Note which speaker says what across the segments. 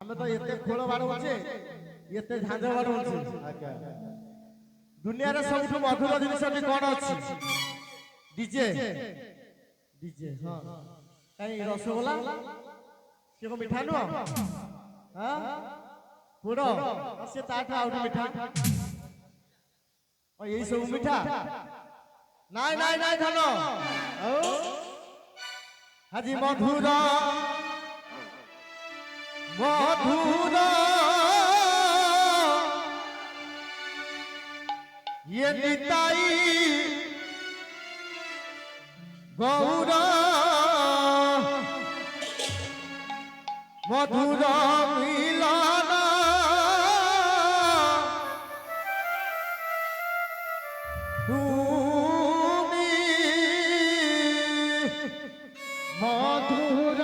Speaker 1: ଆମେ ତ ଏତେ ଖୋଳ ବାଡ ଅଛି ଏତେ ଝାଞ୍ଜ ବାଡ ଅଛି ଦୁନିଆରେ ସବୁଠୁ ମଧୁର ଜିନିଷଟି କଣ ଅଛି? ଡିଜେ ଡିଜେ ହଁ କାଇଁ ରସଗୋଲା ସେ କଣ ମିଠା ନୁହଁ? ହଁ ପୋଡ଼ ସେ ତାଠୁ ଆହୁରି ମିଠା ଏଇ ସବୁ ମିଠା ନାଇଁ ନାଇଁ ନାଇଁ ଧନ ଆଜି ମଧୁର মধুর ইয়ে নিতাই গৌর মধুর মিলন তুমি মধুর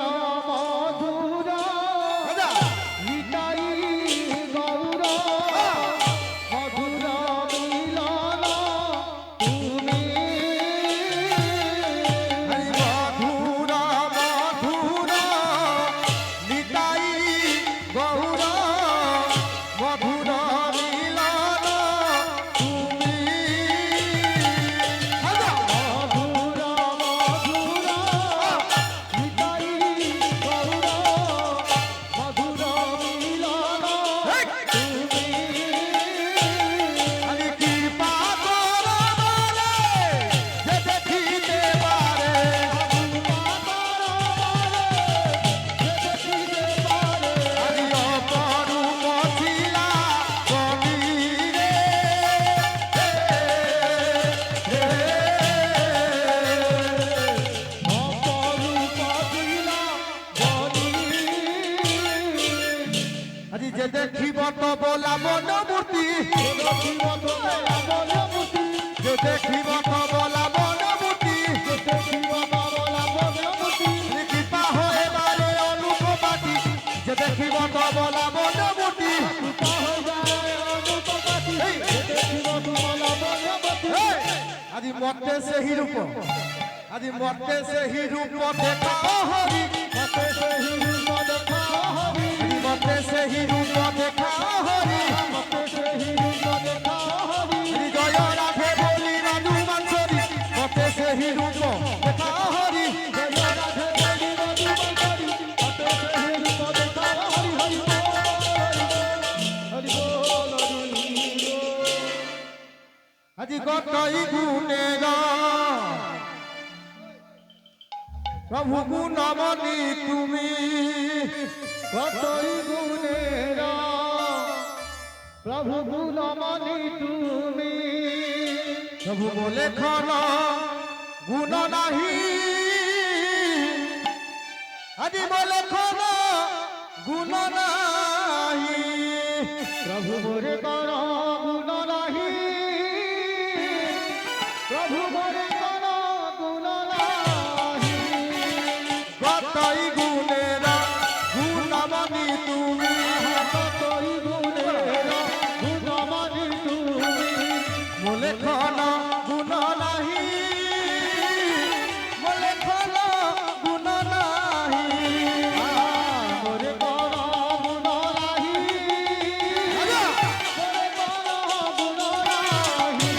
Speaker 1: যে দেখিব তব লাবণ্য মূর্তি যে দেখিব তব লাবণ্য মূর্তি কৃপা হয়ে বারে অনুপমাতি যে দেখিব তব লাবণ্য মূর্তি আজি মতে সেই রূপ আজি মতে সেই রূপ দেখা হরি মতে সেই রূপ দেখা হরি মতে সেই রূপ দেখা হরি মতে সেই রূপ দেখা হরি জয় রাধে বলি রাজু মানসরি মতে সেই রূপ দেখা হরি জয় রাধে বলি রাজু মানসরি মতে সেই রূপ দেখা হরি হরি হরি বল আজি গতই গুণের প্রভু গুণমণি তুমি কতই গুণের প্রভু গুণমণি তুমি প্রভু বলে খন গুণ নাহি আজি বলে খন গুণ নাহি প্রভু বলে কর গুণ নাহি প্রভু বলে কর গুণ নাহি কতই গুণের গুণমণি তুমি কতই গুণের গুণমণি তুমি বলে খন গুণ নাহি বলে খন গুণ নাহি বলে কর গুণ নাহি বলে কর গুণ নাহি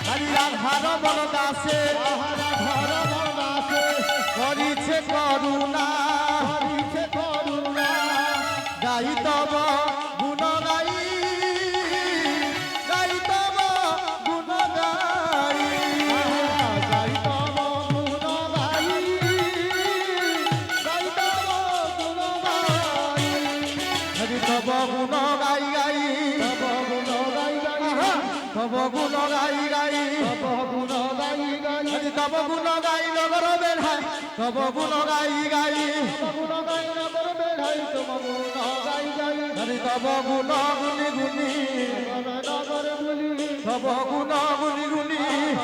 Speaker 1: হরি রাধার বন দাসে রাধার বন দাসে করিছে করুণা করিছে করুণা গাই তব গুণ গাই গাই তব গুণ গাই গাই তব গুণ গাই গাই তব গুণ গাই হরি তব গুণ গাই গাই তব গুণ গাই গাই তব গুণ গাই গাই তব গুণ গাই গাই হরি তব গুণ গাই নগর বেড়াই তব গুণ গাই গাই তব গুণ গাই নগর বেড়াই তব গুণ গাই গাই হরি তব গুণ গুনি গুনি নগর গুনি তব গুণ গুনি গুনি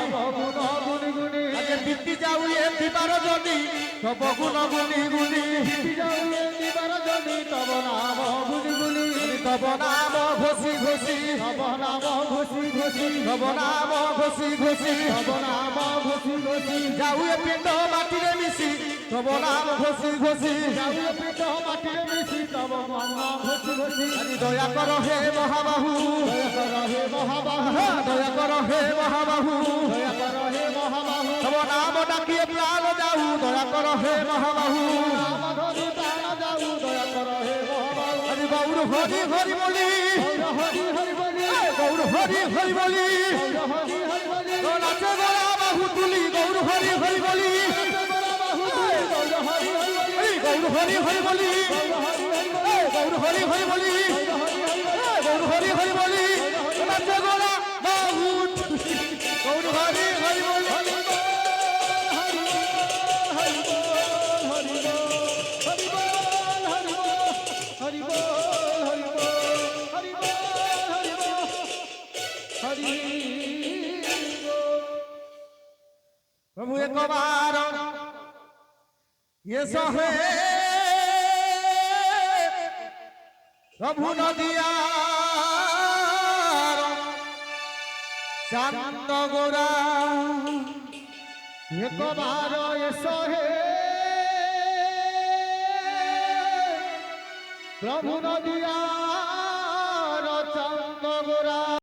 Speaker 1: তব গুণ গুনি গুনি আগে বিটি যাও এ দিবার যদি তব গুণ গুনি গুনি বিটি যাও এ দিবার যদি তব নাম গুনি গুনি তব নাম ঘোষি ঘোষি তব নাম ঘোষি ঘোষি তব নাম ঘোষি ঘোষি তব নাম ঘোষি ঘোষি যাও এ পিণ্ড মাটিরে মিশি তব নাম ঘষি ঘষি চাউল পিঠ মাটিরে মিশি তব নাম ঘষি ঘষি দয়া কর হে মহাবাহু দয়া কর হে মহাবাহু দয়া কর হে মহাবাহু দয়া কর হে মহাবাহু তব নাম ডাকিয়ে প্রাণ যাও দয়া কর হে মহাবাহু নাম ধরি প্রাণ যাও দয়া কর হে মহাবাহু আরে গৌর হরি হরি বলি গৌর হরি হরি বলি গৌর হরি হরি বলি গৌর হরি হরি বলি নাচে গোলা বাহু তুলি গৌর হরি হরি বলি গৌর হরি হরি বলি গৌর হরি হরি বলি গৌর হরি হরি বলি নাচে গোলা বাহু গৌর হরি হরি বলি प्रभु एक बार ये सहे प्रभु नदिया चांद गोरा एक बार ये सहे प्रभु नदिया